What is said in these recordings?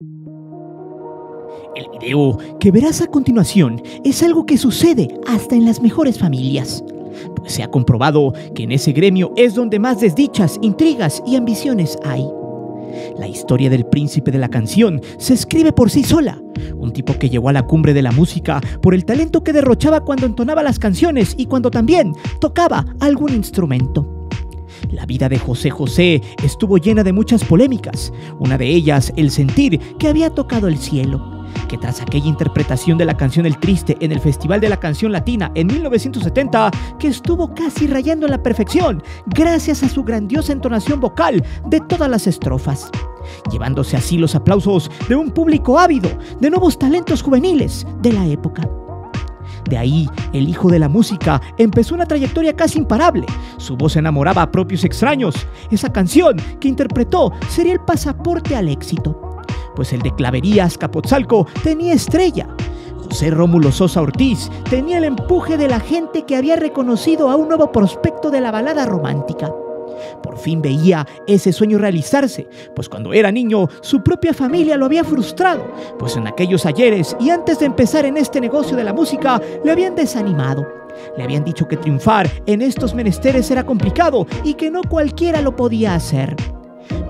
El video que verás a continuación es algo que sucede hasta en las mejores familias, pues se ha comprobado que en ese gremio es donde más desdichas, intrigas y ambiciones hay. La historia del príncipe de la canción se escribe por sí sola, un tipo que llegó a la cumbre de la música por el talento que derrochaba cuando entonaba las canciones y cuando también tocaba algún instrumento. La vida de José José estuvo llena de muchas polémicas, una de ellas el sentir que había tocado el cielo, que tras aquella interpretación de la canción El Triste en el Festival de la Canción Latina en 1970, que estuvo casi rayando en la perfección gracias a su grandiosa entonación vocal de todas las estrofas, llevándose así los aplausos de un público ávido de nuevos talentos juveniles de la época. De ahí, el hijo de la música empezó una trayectoria casi imparable. Su voz enamoraba a propios extraños. Esa canción que interpretó sería el pasaporte al éxito, pues el de Clavería Azcapotzalco tenía estrella. José Rómulo Sosa Ortiz tenía el empuje de la gente que había reconocido a un nuevo prospecto de la balada romántica. Por fin veía ese sueño realizarse, pues cuando era niño su propia familia lo había frustrado, pues en aquellos ayeres y antes de empezar en este negocio de la música le habían desanimado. Le habían dicho que triunfar en estos menesteres era complicado y que no cualquiera lo podía hacer.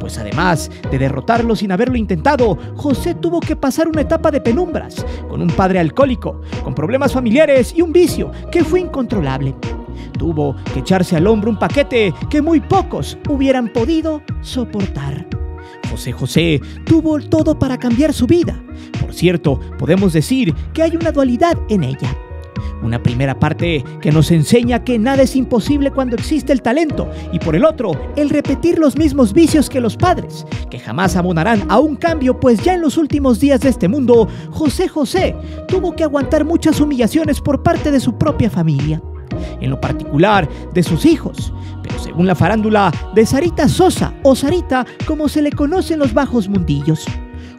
Pues además de derrotarlo sin haberlo intentado, José tuvo que pasar una etapa de penumbras, con un padre alcohólico, con problemas familiares y un vicio que fue incontrolable. Tuvo que echarse al hombro un paquete que muy pocos hubieran podido soportar. José José tuvo todo para cambiar su vida. Por cierto, podemos decir que hay una dualidad en ella. Una primera parte que nos enseña que nada es imposible cuando existe el talento, y por el otro, el repetir los mismos vicios que los padres, que jamás abonarán a un cambio, pues ya en los últimos días de este mundo, José José tuvo que aguantar muchas humillaciones por parte de su propia familia, en lo particular de sus hijos, pero según la farándula, de Sarita Sosa, o Sarita como se le conoce en los bajos mundillos.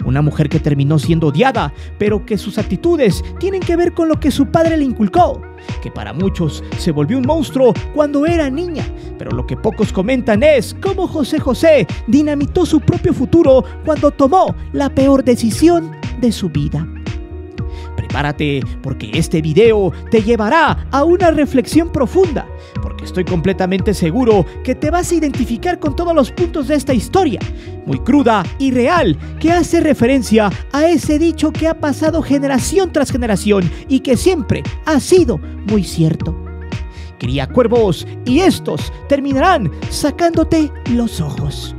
Una mujer que terminó siendo odiada, pero que sus actitudes tienen que ver con lo que su padre le inculcó, que para muchos se volvió un monstruo cuando era niña, pero lo que pocos comentan es cómo José José dinamitó su propio futuro cuando tomó la peor decisión de su vida. Prepárate, porque este video te llevará a una reflexión profunda, porque estoy completamente seguro que te vas a identificar con todos los puntos de esta historia, muy cruda y real, que hace referencia a ese dicho que ha pasado generación tras generación y que siempre ha sido muy cierto. Cría cuervos y estos terminarán sacándote los ojos.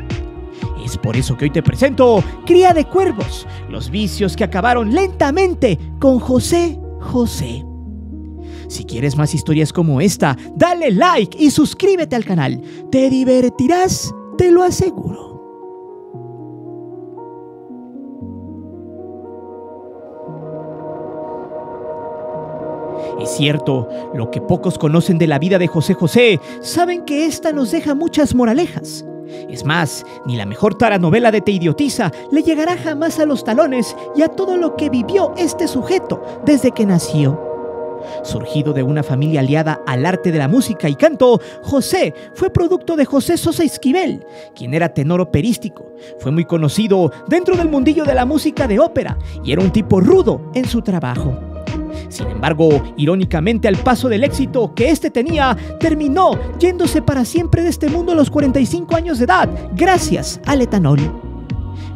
Es por eso que hoy te presento Cría de Cuervos, los vicios que acabaron lentamente con José José. Si quieres más historias como esta, dale like y suscríbete al canal. Te divertirás, te lo aseguro. Es cierto, lo que pocos conocen de la vida de José José, saben que esta nos deja muchas moralejas. Es más, ni la mejor taranovela de Te idiotiza le llegará jamás a los talones y a todo lo que vivió este sujeto desde que nació. Surgido de una familia aliada al arte de la música y canto, José fue producto de José Sosa Esquivel, quien era tenor operístico. Fue muy conocido dentro del mundillo de la música de ópera y era un tipo rudo en su trabajo. Sin embargo, irónicamente, al paso del éxito que este tenía, terminó yéndose para siempre de este mundo a los 45 años de edad, gracias al etanol.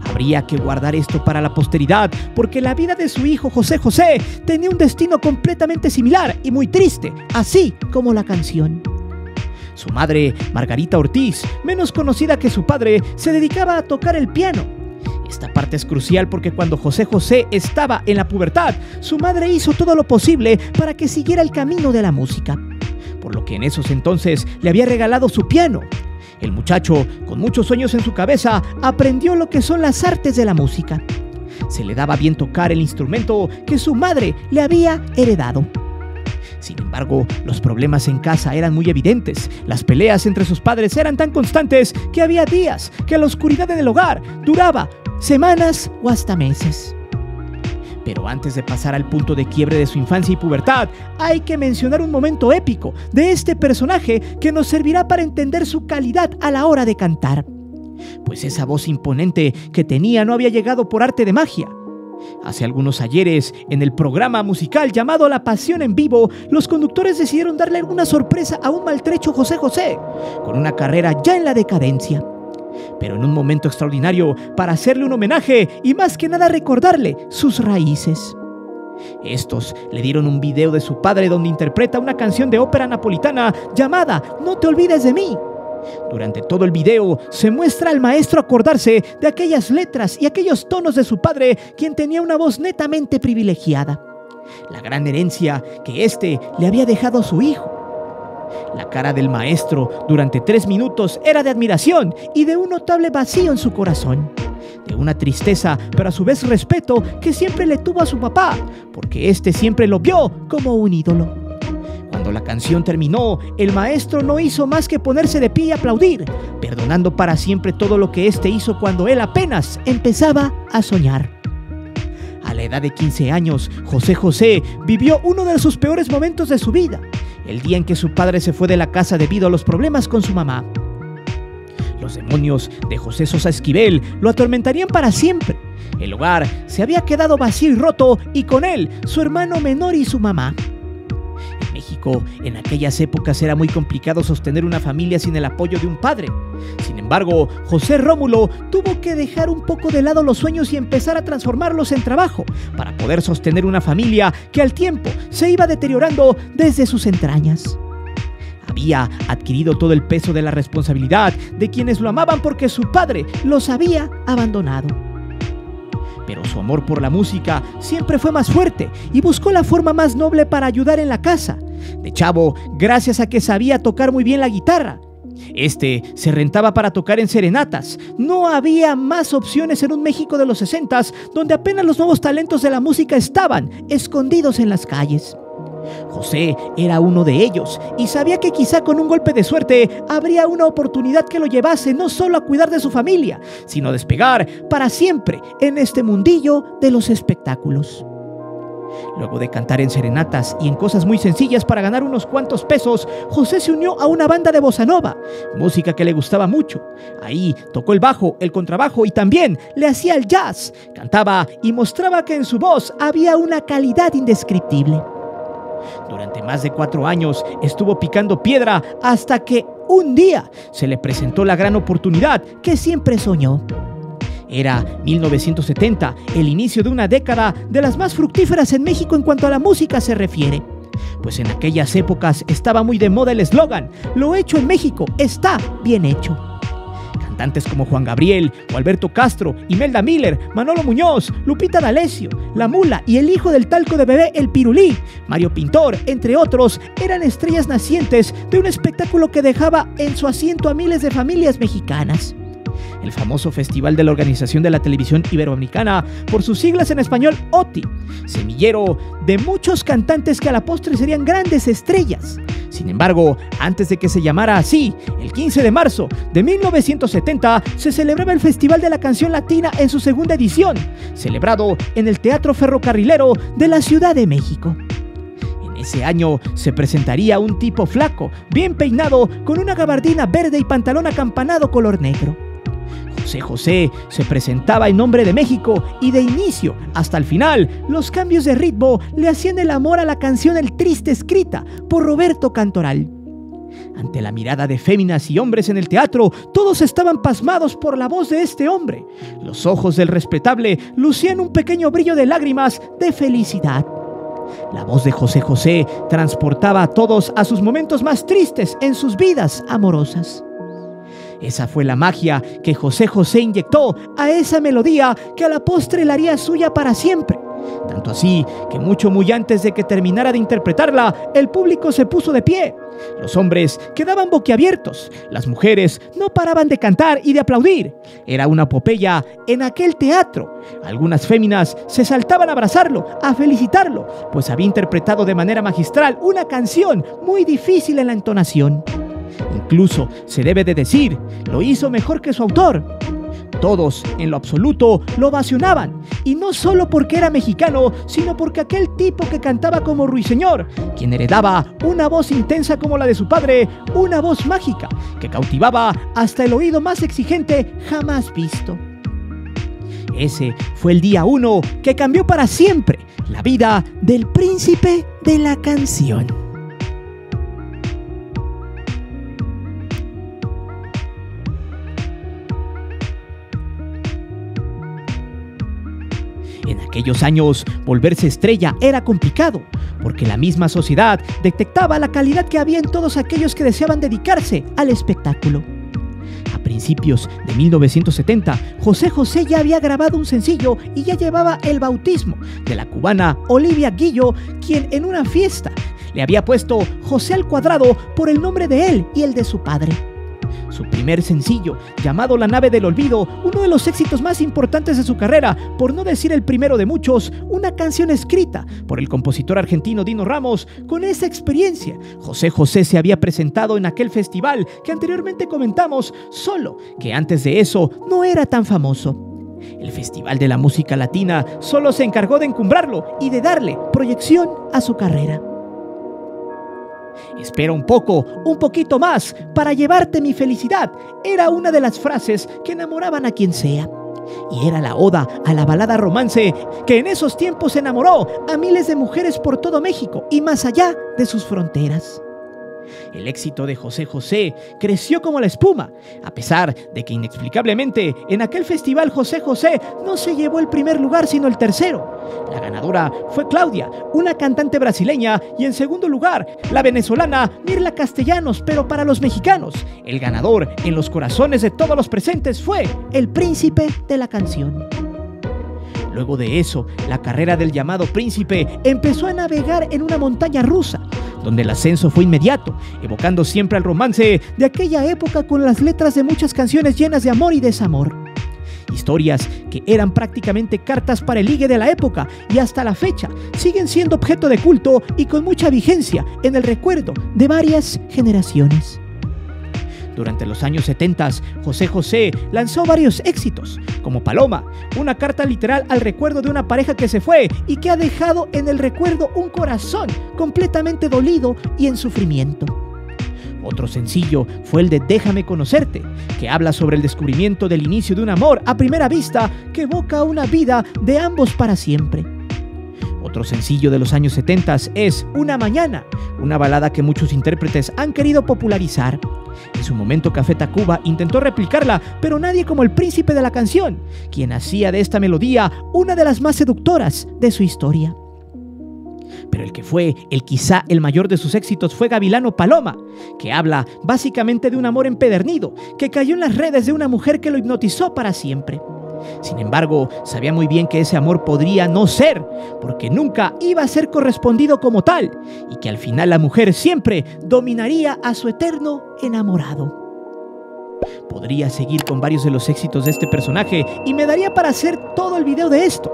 Habría que guardar esto para la posteridad, porque la vida de su hijo José José tenía un destino completamente similar y muy triste, así como la canción. Su madre, Margarita Ortiz, menos conocida que su padre, se dedicaba a tocar el piano. Esta parte es crucial porque cuando José José estaba en la pubertad, su madre hizo todo lo posible para que siguiera el camino de la música, por lo que en esos entonces le había regalado su piano. El muchacho, con muchos sueños en su cabeza, aprendió lo que son las artes de la música. Se le daba bien tocar el instrumento que su madre le había heredado. Sin embargo, los problemas en casa eran muy evidentes. Las peleas entre sus padres eran tan constantes que había días que la oscuridad del hogar duraba semanas o hasta meses. Pero antes de pasar al punto de quiebre de su infancia y pubertad, hay que mencionar un momento épico de este personaje que nos servirá para entender su calidad a la hora de cantar. pues esa voz imponente que tenía no había llegado por arte de magia. Hace algunos ayeres, en el programa musical llamado La Pasión en Vivo, los conductores decidieron darle alguna sorpresa a un maltrecho José José, con una carrera ya en la decadencia. Pero en un momento extraordinario para hacerle un homenaje y más que nada recordarle sus raíces. Estos le dieron un video de su padre donde interpreta una canción de ópera napolitana llamada No te olvides de mí. Durante todo el video se muestra al maestro acordarse de aquellas letras y aquellos tonos de su padre, quien tenía una voz netamente privilegiada, la gran herencia que éste le había dejado a su hijo. La cara del maestro durante 3 minutos era de admiración y de un notable vacío en su corazón, de una tristeza pero a su vez respeto que siempre le tuvo a su papá, porque éste siempre lo vio como un ídolo. Cuando la canción terminó, el maestro no hizo más que ponerse de pie y aplaudir, perdonando para siempre todo lo que éste hizo cuando él apenas empezaba a soñar. A la edad de 15 años, José José vivió uno de sus peores momentos de su vida, el día en que su padre se fue de la casa debido a los problemas con su mamá. Los demonios de José Sosa Esquivel lo atormentarían para siempre. El hogar se había quedado vacío y roto, y con él su hermano menor y su mamá. En México, en aquellas épocas era muy complicado sostener una familia sin el apoyo de un padre. Sin embargo, José Rómulo tuvo que dejar un poco de lado los sueños y empezar a transformarlos en trabajo para poder sostener una familia que al tiempo se iba deteriorando desde sus entrañas. Había adquirido todo el peso de la responsabilidad de quienes lo amaban porque su padre los había abandonado. Pero su amor por la música siempre fue más fuerte y buscó la forma más noble para ayudar en la casa. De chavo, gracias a que sabía tocar muy bien la guitarra, este se rentaba para tocar en serenatas. No había más opciones en un México de los 60s, donde apenas los nuevos talentos de la música estaban escondidos en las calles. José era uno de ellos y sabía que quizá con un golpe de suerte habría una oportunidad que lo llevase no solo a cuidar de su familia, sino a despegar para siempre en este mundillo de los espectáculos. Luego de cantar en serenatas y en cosas muy sencillas para ganar unos cuantos pesos, José se unió a una banda de bossa nova, música que le gustaba mucho. Ahí tocó el bajo, el contrabajo y también le hacía el jazz. Cantaba y mostraba que en su voz había una calidad indescriptible. Durante más de 4 años estuvo picando piedra hasta que un día se le presentó la gran oportunidad que siempre soñó. Era 1970, el inicio de una década de las más fructíferas en México en cuanto a la música se refiere. Pues en aquellas épocas estaba muy de moda el eslogan: lo hecho en México está bien hecho. Cantantes como Juan Gabriel, o Alberto Castro, Imelda Miller, Manolo Muñoz, Lupita D'Alessio, La Mula y el hijo del talco de bebé El Pirulí, Mario Pintor, entre otros, eran estrellas nacientes de un espectáculo que dejaba en su asiento a miles de familias mexicanas. El famoso festival de la Organización de la Televisión Iberoamericana, por sus siglas en español OTI, semillero de muchos cantantes que a la postre serían grandes estrellas. Sin embargo, antes de que se llamara así, el 15 de marzo de 1970 se celebraba el Festival de la Canción Latina en su segunda edición, celebrado en el Teatro Ferrocarrilero de la Ciudad de México. En ese año se presentaría un tipo flaco, bien peinado, con una gabardina verde y pantalón acampanado color negro. José José se presentaba en nombre de México y de inicio hasta el final los cambios de ritmo le hacían el amor a la canción El Triste, escrita por Roberto Cantoral. Ante la mirada de féminas y hombres en el teatro, todos estaban pasmados por la voz de este hombre. Los ojos del respetable lucían un pequeño brillo de lágrimas de felicidad. La voz de José José transportaba a todos a sus momentos más tristes en sus vidas amorosas. Esa fue la magia que José José inyectó a esa melodía que a la postre la haría suya para siempre. Tanto así que muy antes de que terminara de interpretarla, el público se puso de pie. Los hombres quedaban boquiabiertos, las mujeres no paraban de cantar y de aplaudir. Era una epopeya en aquel teatro. Algunas féminas se saltaban a abrazarlo, a felicitarlo, pues había interpretado de manera magistral una canción muy difícil en la entonación. Incluso se debe de decir, lo hizo mejor que su autor. todos, en lo absoluto, lo ovacionaban. Y no solo porque era mexicano, sino porque aquel tipo que cantaba como Ruiseñor, quien heredaba una voz intensa como la de su padre, una voz mágica, que cautivaba hasta el oído más exigente jamás visto. Ese fue el día 1 que cambió para siempre la vida del príncipe de la canción. En aquellos años, volverse estrella era complicado, porque la misma sociedad detectaba la calidad que había en todos aquellos que deseaban dedicarse al espectáculo. A principios de 1970, José José ya había grabado un sencillo y ya llevaba el bautismo de la cubana Olivia Guillo, quien en una fiesta le había puesto José al cuadrado por el nombre de él y el de su padre. Su primer sencillo, llamado La nave del olvido, uno de los éxitos más importantes de su carrera, por no decir el primero de muchos, una canción escrita por el compositor argentino Dino Ramos. Con esa experiencia, José José se había presentado en aquel festival que anteriormente comentamos, solo que antes de eso no era tan famoso. El Festival de la Música Latina solo se encargó de encumbrarlo y de darle proyección a su carrera. Espera un poquito más para llevarte mi felicidad, era una de las frases que enamoraban a quien sea. Y era la oda a la balada romance que en esos tiempos enamoró a miles de mujeres por todo México y más allá de sus fronteras. El éxito de José José creció como la espuma, a pesar de que inexplicablemente en aquel festival José José no se llevó el primer lugar sino el tercero. La ganadora fue Claudia, una cantante brasileña, y en segundo lugar la venezolana Mirla Castellanos, pero para los mexicanos, el ganador en los corazones de todos los presentes fue el príncipe de la canción. Luego de eso, la carrera del llamado príncipe empezó a navegar en una montaña rusa, donde el ascenso fue inmediato, evocando siempre al romance de aquella época con las letras de muchas canciones llenas de amor y desamor. Historias que eran prácticamente cartas para el ligue de la época y hasta la fecha siguen siendo objeto de culto y con mucha vigencia en el recuerdo de varias generaciones. Durante los años 70, José José lanzó varios éxitos, como Paloma, una carta literal al recuerdo de una pareja que se fue y que ha dejado en el recuerdo un corazón completamente dolido y en sufrimiento. Otro sencillo fue el de Déjame conocerte, que habla sobre el descubrimiento del inicio de un amor a primera vista que evoca una vida de ambos para siempre. Otro sencillo de los años 70 es Una mañana, una balada que muchos intérpretes han querido popularizar. En su momento Café Tacuba intentó replicarla, pero nadie como el príncipe de la canción, quien hacía de esta melodía una de las más seductoras de su historia. Pero el que fue quizá el mayor de sus éxitos fue Gavilano Paloma, que habla básicamente de un amor empedernido que cayó en las redes de una mujer que lo hipnotizó para siempre. Sin embargo, sabía muy bien que ese amor podría no ser, porque nunca iba a ser correspondido como tal, y que al final la mujer siempre dominaría a su eterno enamorado. Podría seguir con varios de los éxitos de este personaje y me daría para hacer todo el video de esto.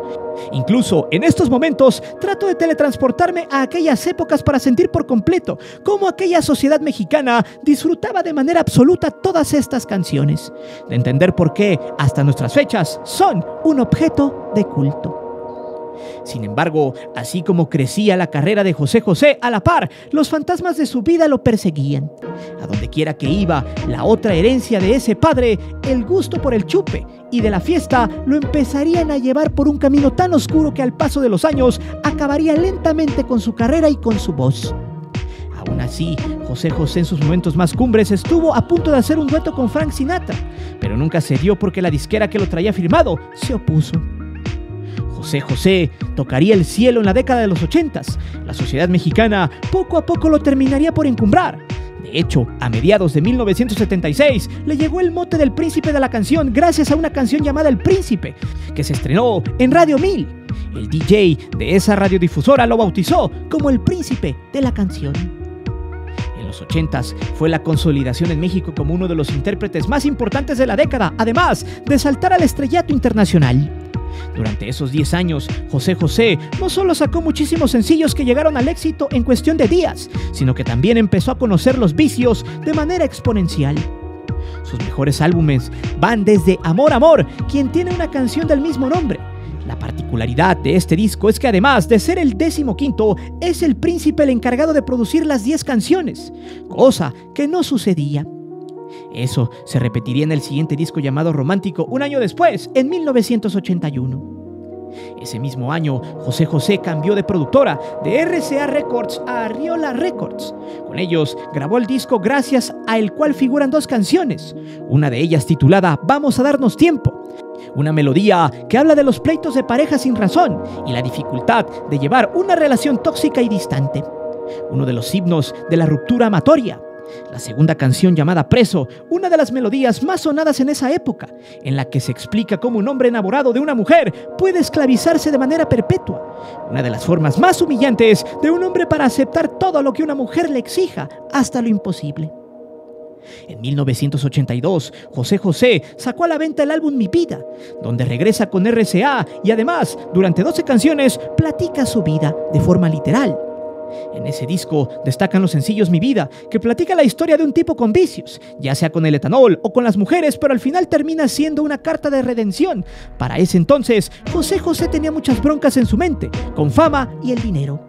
Incluso en estos momentos trato de teletransportarme a aquellas épocas para sentir por completo cómo aquella sociedad mexicana disfrutaba de manera absoluta todas estas canciones, de entender por qué hasta nuestras fechas son un objeto de culto. Sin embargo, así como crecía la carrera de José José, a la par, los fantasmas de su vida lo perseguían. A donde quiera que iba, la otra herencia de ese padre, el gusto por el chupe y de la fiesta, lo empezarían a llevar por un camino tan oscuro que al paso de los años acabaría lentamente con su carrera y con su voz. Aún así, José José en sus momentos más cumbres estuvo a punto de hacer un dueto con Frank Sinatra, pero nunca se dio porque la disquera que lo traía firmado se opuso. José José tocaría el cielo en la década de los 80s. La sociedad mexicana poco a poco lo terminaría por encumbrar. De hecho, a mediados de 1976 le llegó el mote del príncipe de la canción gracias a una canción llamada El Príncipe, que se estrenó en Radio 1000. El DJ de esa radiodifusora lo bautizó como el príncipe de la canción. En los 80s fue la consolidación en México como uno de los intérpretes más importantes de la década, además de saltar al estrellato internacional. Durante esos 10 años, José José no solo sacó muchísimos sencillos que llegaron al éxito en cuestión de días, sino que también empezó a conocer los vicios de manera exponencial. Sus mejores álbumes van desde Amor, Amor, quien tiene una canción del mismo nombre. La particularidad de este disco es que además de ser el 15º, es el príncipe el encargado de producir las 10 canciones, cosa que no sucedía. Eso se repetiría en el siguiente disco llamado Romántico un año después, en 1981. Ese mismo año, José José cambió de productora de RCA Records a Arriola Records. Con ellos grabó el disco Gracias, a el cual figuran 2 canciones, una de ellas titulada Vamos a darnos tiempo, una melodía que habla de los pleitos de pareja sin razón y la dificultad de llevar una relación tóxica y distante, uno de los himnos de la ruptura amatoria. La segunda canción llamada Preso, una de las melodías más sonadas en esa época, en la que se explica cómo un hombre enamorado de una mujer puede esclavizarse de manera perpetua, una de las formas más humillantes de un hombre para aceptar todo lo que una mujer le exija, hasta lo imposible. En 1982, José José sacó a la venta el álbum Mi Vida, donde regresa con RCA y además, durante 12 canciones, platica su vida de forma literal. En ese disco destacan los sencillos Mi Vida, que platica la historia de un tipo con vicios, ya sea con el etanol o con las mujeres, pero al final termina siendo una carta de redención. Para ese entonces, José José tenía muchas broncas en su mente, con fama y el dinero.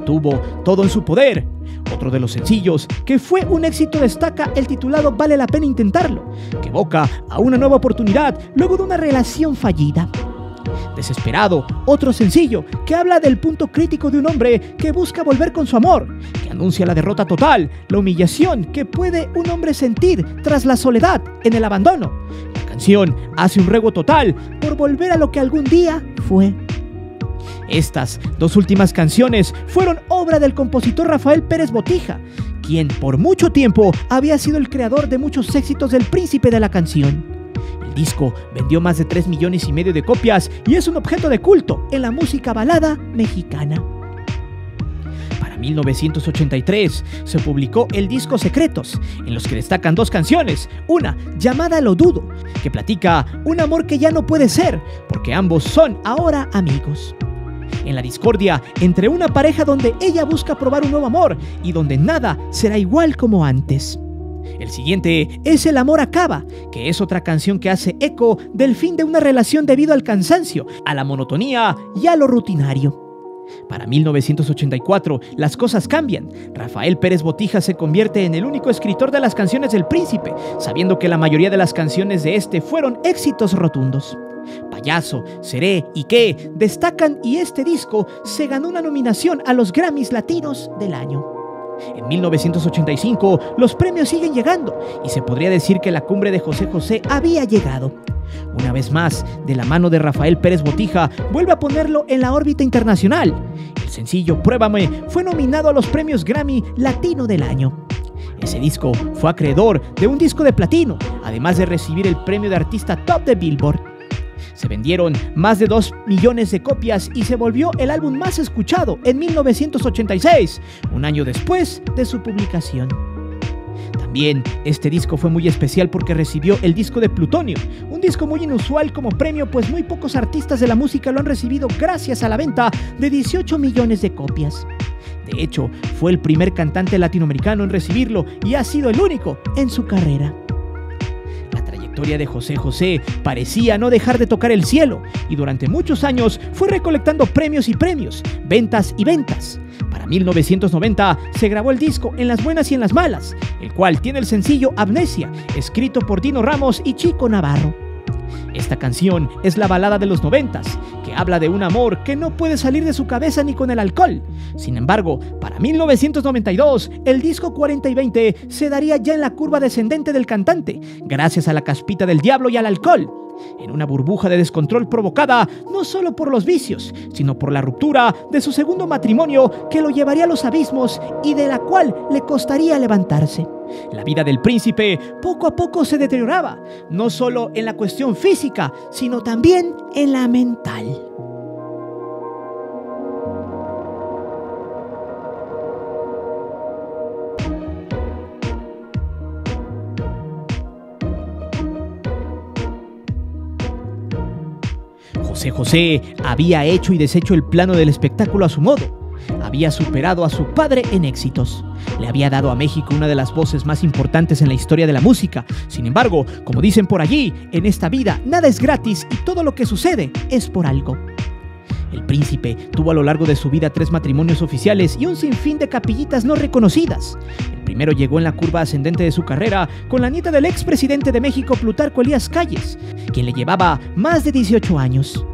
Tuvo todo en su poder. Otro de los sencillos que fue un éxito destaca el titulado Vale la pena intentarlo, que evoca a una nueva oportunidad luego de una relación fallida. Desesperado, otro sencillo que habla del punto crítico de un hombre que busca volver con su amor, que anuncia la derrota total, la humillación que puede un hombre sentir tras la soledad en el abandono. La canción hace un ruego total por volver a lo que algún día fue. Estas 2 últimas canciones fueron obra del compositor Rafael Pérez Botija, quien por mucho tiempo había sido el creador de muchos éxitos del príncipe de la canción. El disco vendió más de 3,5 millones de copias y es un objeto de culto en la música balada mexicana. Para 1983 se publicó el disco Secretos, en los que destacan 2 canciones, una llamada Lo Dudo, que platica un amor que ya no puede ser, porque ambos son ahora amigos. En la discordia entre una pareja donde ella busca probar un nuevo amor y donde nada será igual como antes. El siguiente es El amor acaba, que es otra canción que hace eco del fin de una relación debido al cansancio, a la monotonía y a lo rutinario. Para 1984, las cosas cambian. Rafael Pérez Botija se convierte en el único escritor de las canciones del príncipe, sabiendo que la mayoría de las canciones de este fueron éxitos rotundos. Payaso, Seré y Qué destacan y este disco se ganó una nominación a los Grammys Latinos del año. En 1985 los premios siguen llegando y se podría decir que la cumbre de José José había llegado. Una vez más, de la mano de Rafael Pérez Botija, vuelve a ponerlo en la órbita internacional. El sencillo Pruébame fue nominado a los premios Grammy Latino del año. Ese disco fue acreedor de un disco de platino, además de recibir el premio de artista top de Billboard. Se vendieron más de 2 millones de copias y se volvió el álbum más escuchado en 1986, un año después de su publicación. También este disco fue muy especial porque recibió el disco de Plutonio, un disco muy inusual como premio, pues muy pocos artistas de la música lo han recibido gracias a la venta de 18 millones de copias. De hecho, fue el primer cantante latinoamericano en recibirlo y ha sido el único en su carrera. La trayectoria de José José parecía no dejar de tocar el cielo y durante muchos años fue recolectando premios y premios, ventas y ventas. Para 1990 se grabó el disco En las buenas y en las malas, el cual tiene el sencillo Amnesia, escrito por Dino Ramos y Chico Navarro. Esta canción es la balada de los 90s, que habla de un amor que no puede salir de su cabeza ni con el alcohol. Sin embargo, para 1992, el disco 40 y 20 se daría ya en la curva descendente del cantante, gracias a la caspita del diablo y al alcohol, en una burbuja de descontrol provocada no solo por los vicios, sino por la ruptura de su segundo matrimonio que lo llevaría a los abismos y de la cual le costaría levantarse. La vida del príncipe poco a poco se deterioraba, no solo en la cuestión física, sino también en la mental. José José había hecho y deshecho el plano del espectáculo a su modo. había superado a su padre en éxitos. Le había dado a México una de las voces más importantes en la historia de la música. Sin embargo, como dicen por allí, en esta vida nada es gratis y todo lo que sucede es por algo. El príncipe tuvo a lo largo de su vida 3 matrimonios oficiales y un sinfín de capillitas no reconocidas. El primero llegó en la curva ascendente de su carrera con la nieta del expresidente de México, Plutarco Elías Calles, quien le llevaba más de 18 años.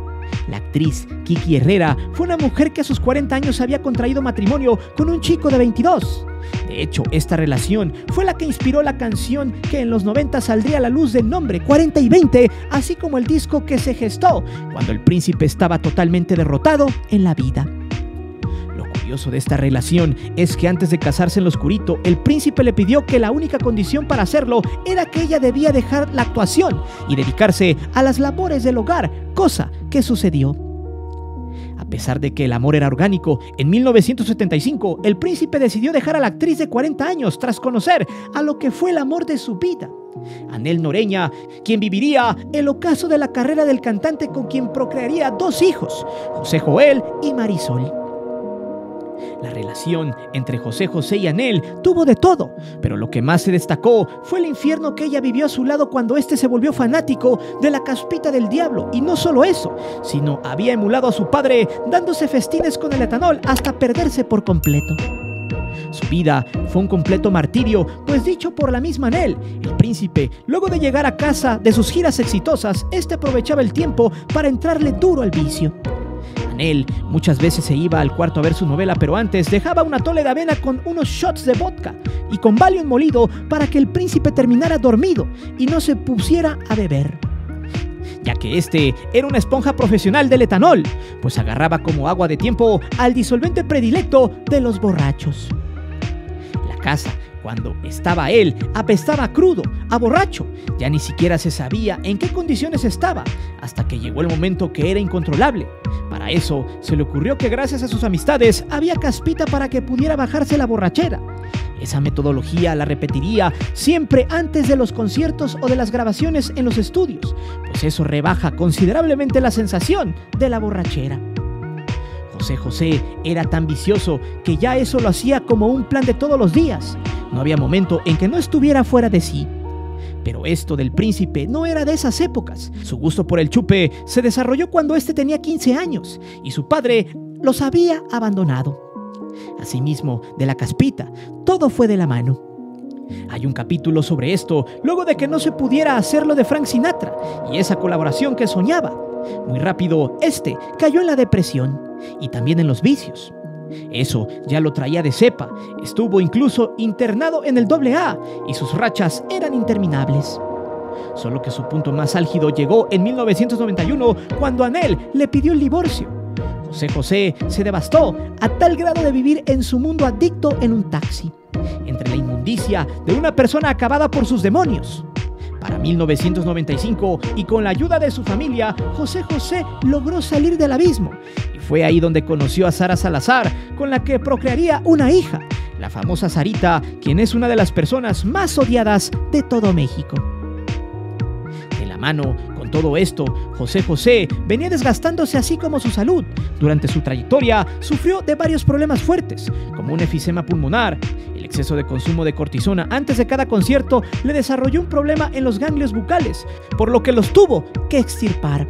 La actriz Kiki Herrera fue una mujer que a sus 40 años había contraído matrimonio con un chico de 22. De hecho, esta relación fue la que inspiró la canción que en los 90 saldría a la luz de nombre 40 y 20, así como el disco que se gestó cuando el príncipe estaba totalmente derrotado en la vida. Lo curioso de esta relación es que antes de casarse en lo oscurito, el príncipe le pidió que la única condición para hacerlo era que ella debía dejar la actuación y dedicarse a las labores del hogar, cosa que sucedió. A pesar de que el amor era orgánico, en 1975 el príncipe decidió dejar a la actriz de 40 años tras conocer a lo que fue el amor de su vida, Anhel Noreña, quien viviría el ocaso de la carrera del cantante con quien procrearía 2 hijos, José Joel y Marisol. La relación entre José José y Anhel tuvo de todo, pero lo que más se destacó fue el infierno que ella vivió a su lado cuando éste se volvió fanático de la Caspita del Diablo. Y no solo eso, sino había emulado a su padre dándose festines con el etanol hasta perderse por completo. Su vida fue un completo martirio, pues dicho por la misma Anhel, el príncipe, luego de llegar a casa de sus giras exitosas, aprovechaba el tiempo para entrarle duro al vicio. Anhel muchas veces se iba al cuarto a ver su novela, pero antes dejaba un atole de avena con unos shots de vodka y con Valium molido para que el príncipe terminara dormido y no se pusiera a beber, ya que era una esponja profesional del etanol, pues agarraba como agua de tiempo al disolvente predilecto de los borrachos. La casa, cuando estaba él, apestaba a crudo, a borracho. Ya ni siquiera se sabía en qué condiciones estaba, hasta que llegó el momento que era incontrolable. Para eso, se le ocurrió que gracias a sus amistades había caspita para que pudiera bajarse la borrachera. Esa metodología la repetiría siempre antes de los conciertos o de las grabaciones en los estudios, pues eso rebaja considerablemente la sensación de la borrachera. José José era tan vicioso que ya eso lo hacía como un plan de todos los días. No había momento en que no estuviera fuera de sí. Pero esto del príncipe no era de esas épocas. Su gusto por el chupe se desarrolló cuando tenía 15 años y su padre los había abandonado. Asimismo, de la caspita, todo fue de la mano. Hay un capítulo sobre esto, luego de que no se pudiera hacerlo de Frank Sinatra y esa colaboración que soñaba. Muy rápido, cayó en la depresión y también en los vicios. Eso ya lo traía de cepa, estuvo incluso internado en el AA y sus rachas eran interminables. Solo que su punto más álgido llegó en 1991 cuando Anhel le pidió el divorcio. José José se devastó a tal grado de vivir en su mundo adicto en un taxi, entre la inmundicia de una persona acabada por sus demonios. Para 1995, y con la ayuda de su familia, José José logró salir del abismo. Y fue ahí donde conoció a Sara Salazar, con la que procrearía una hija, la famosa Sarita, quien es una de las personas más odiadas de todo México. De la mano con todo esto, José José venía desgastándose así como su salud. Durante su trayectoria sufrió de varios problemas fuertes, como un efisema pulmonar. El exceso de consumo de cortisona antes de cada concierto le desarrolló un problema en los ganglios bucales, por lo que los tuvo que extirpar.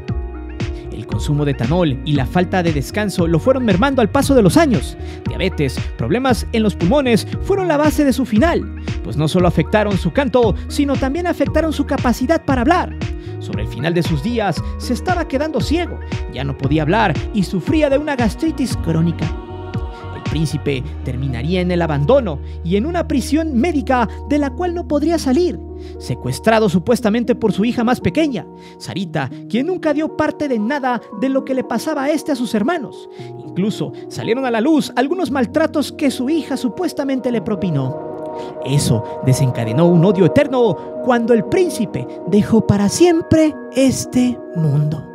El consumo de etanol y la falta de descanso lo fueron mermando al paso de los años. Diabetes, problemas en los pulmones fueron la base de su final, pues no solo afectaron su canto, sino también afectaron su capacidad para hablar. Sobre el final de sus días se estaba quedando ciego, ya no podía hablar y sufría de una gastritis crónica. El príncipe terminaría en el abandono y en una prisión médica de la cual no podría salir, secuestrado supuestamente por su hija más pequeña, Sarita, quien nunca dio parte de nada de lo que le pasaba a sus hermanos. Incluso salieron a la luz algunos maltratos que su hija supuestamente le propinó. Eso desencadenó un odio eterno cuando el príncipe dejó para siempre este mundo.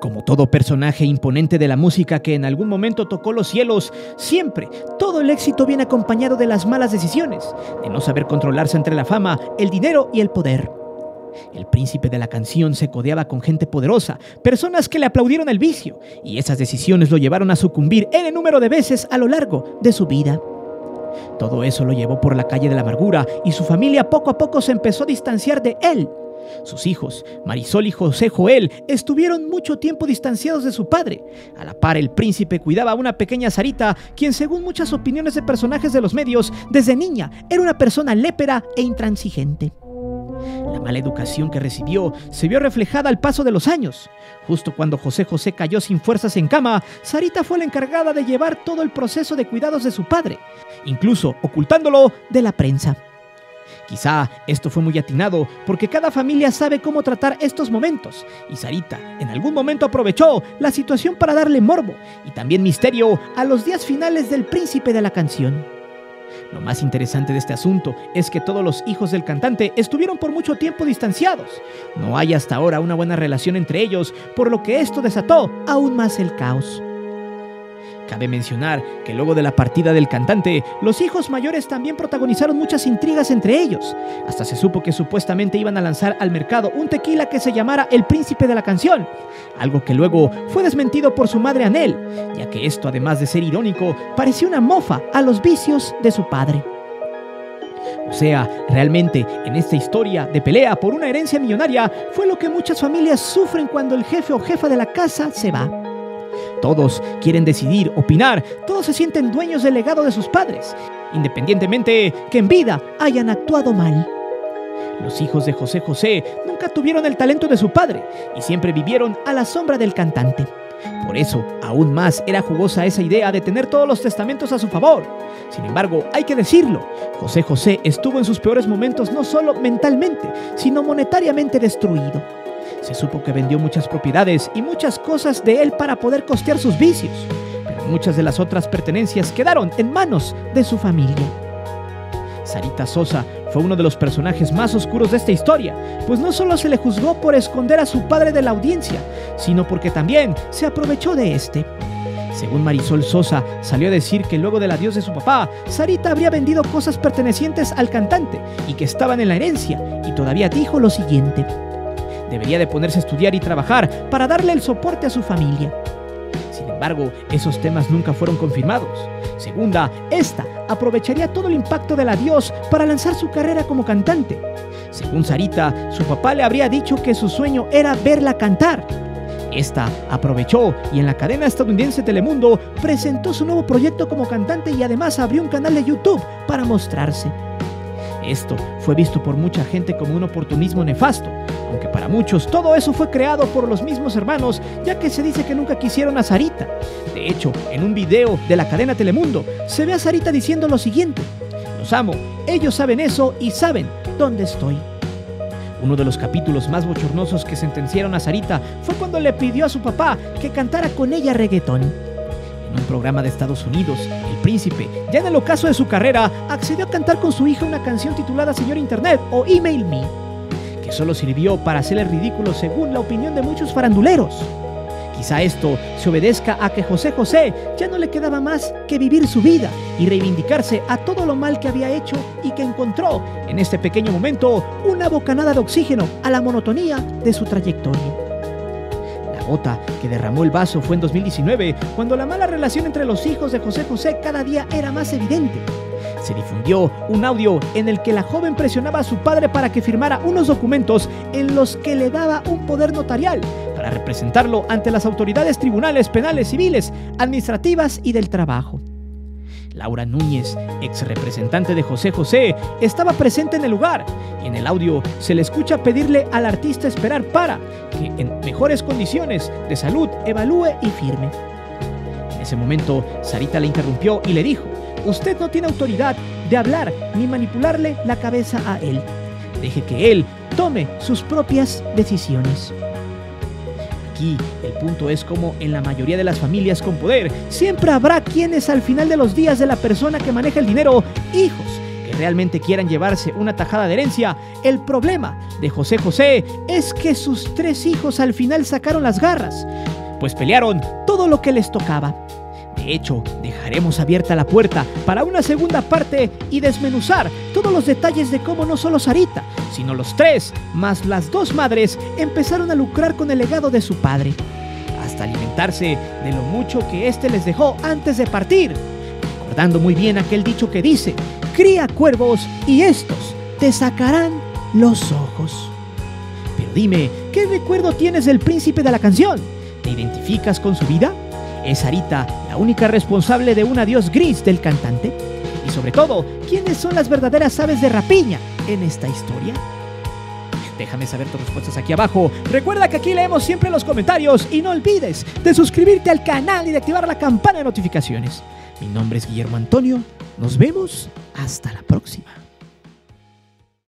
Como todo personaje imponente de la música que en algún momento tocó los cielos, siempre todo el éxito viene acompañado de las malas decisiones, de no saber controlarse entre la fama, el dinero y el poder. El príncipe de la canción se codeaba con gente poderosa, personas que le aplaudieron el vicio, y esas decisiones lo llevaron a sucumbir n número de veces a lo largo de su vida. Todo eso lo llevó por la calle de la amargura y su familia poco a poco se empezó a distanciar de él. Sus hijos, Marisol y José Joel, estuvieron mucho tiempo distanciados de su padre. A la par, el príncipe cuidaba a una pequeña Sarita, quien según muchas opiniones de personajes de los medios, desde niña era una persona lépera e intransigente. La mala educación que recibió se vio reflejada al paso de los años. Justo cuando José José cayó sin fuerzas en cama, Sarita fue la encargada de llevar todo el proceso de cuidados de su padre, incluso ocultándolo de la prensa. Quizá esto fue muy atinado porque cada familia sabe cómo tratar estos momentos y Sarita en algún momento aprovechó la situación para darle morbo y también misterio a los días finales del príncipe de la canción. Lo más interesante de este asunto es que todos los hijos del cantante estuvieron por mucho tiempo distanciados. No hay hasta ahora una buena relación entre ellos, por lo que esto desató aún más el caos. Cabe mencionar que luego de la partida del cantante, los hijos mayores también protagonizaron muchas intrigas entre ellos. Hasta se supo que supuestamente iban a lanzar al mercado un tequila que se llamara El Príncipe de la Canción, algo que luego fue desmentido por su madre Anel, ya que esto, además de ser irónico, parecía una mofa a los vicios de su padre. O sea, realmente en esta historia de pelea por una herencia millonaria fue lo que muchas familias sufren cuando el jefe o jefa de la casa se va. Todos quieren decidir, opinar, todos se sienten dueños del legado de sus padres, independientemente que en vida hayan actuado mal. Los hijos de José José nunca tuvieron el talento de su padre y siempre vivieron a la sombra del cantante. Por eso, aún más era jugosa esa idea de tener todos los testamentos a su favor. Sin embargo, hay que decirlo, José José estuvo en sus peores momentos no solo mentalmente, sino monetariamente destruido. Se supo que vendió muchas propiedades y muchas cosas de él para poder costear sus vicios, pero muchas de las otras pertenencias quedaron en manos de su familia. Sarita Sosa fue uno de los personajes más oscuros de esta historia, pues no solo se le juzgó por esconder a su padre de la audiencia, sino porque también se aprovechó de este. Según Marisol Sosa, salió a decir que luego del adiós de su papá, Sarita habría vendido cosas pertenecientes al cantante y que estaban en la herencia, y todavía dijo lo siguiente: debería de ponerse a estudiar y trabajar para darle el soporte a su familia. Sin embargo, esos temas nunca fueron confirmados. Segunda, esta aprovecharía todo el impacto del adiós para lanzar su carrera como cantante. Según Sarita, su papá le habría dicho que su sueño era verla cantar. Esta aprovechó y en la cadena estadounidense Telemundo presentó su nuevo proyecto como cantante y además abrió un canal de YouTube para mostrarse. Esto fue visto por mucha gente como un oportunismo nefasto, aunque para muchos todo eso fue creado por los mismos hermanos, ya que se dice que nunca quisieron a Sarita. De hecho, en un video de la cadena Telemundo se ve a Sarita diciendo lo siguiente: los amo, ellos saben eso y saben dónde estoy. Uno de los capítulos más bochornosos que sentenciaron a Sarita fue cuando le pidió a su papá que cantara con ella reggaetón. En un programa de Estados Unidos, el príncipe, ya en el ocaso de su carrera, accedió a cantar con su hija una canción titulada Señor Internet o Email Me, que solo sirvió para hacerle ridículo según la opinión de muchos faranduleros. Quizá esto se obedezca a que José José ya no le quedaba más que vivir su vida y reivindicarse a todo lo mal que había hecho y que encontró en este pequeño momento una bocanada de oxígeno a la monotonía de su trayectoria. La gota que derramó el vaso fue en 2019, cuando la mala relación entre los hijos de José José cada día era más evidente. Se difundió un audio en el que la joven presionaba a su padre para que firmara unos documentos en los que le daba un poder notarial para representarlo ante las autoridades tribunales penales, civiles, administrativas y del trabajo. Laura Núñez, ex representante de José José, estaba presente en el lugar y en el audio se le escucha pedirle al artista esperar para que en mejores condiciones de salud evalúe y firme. En ese momento, Sarita le interrumpió y le dijo: usted no tiene autoridad de hablar ni manipularle la cabeza a él. Deje que él tome sus propias decisiones. Aquí el punto es como en la mayoría de las familias con poder, siempre habrá quienes al final de los días de la persona que maneja el dinero, hijos que realmente quieran llevarse una tajada de herencia. El problema de José José es que sus 3 hijos al final sacaron las garras, pues pelearon todo lo que les tocaba. De hecho, dejaremos abierta la puerta para una segunda parte y desmenuzar todos los detalles de cómo no solo Sarita, sino los 3, más las 2 madres, empezaron a lucrar con el legado de su padre, hasta alimentarse de lo mucho que éste les dejó antes de partir, recordando muy bien aquel dicho que dice: cría cuervos y estos te sacarán los ojos. Pero dime, ¿qué recuerdo tienes del príncipe de la canción? ¿Te identificas con su vida? ¿Es Sarita la única responsable de un adiós gris del cantante? Y sobre todo, ¿quiénes son las verdaderas aves de rapiña en esta historia? Déjame saber tus respuestas aquí abajo. Recuerda que aquí leemos siempre los comentarios y no olvides de suscribirte al canal y de activar la campana de notificaciones. Mi nombre es Guillermo Antonio. Nos vemos hasta la próxima.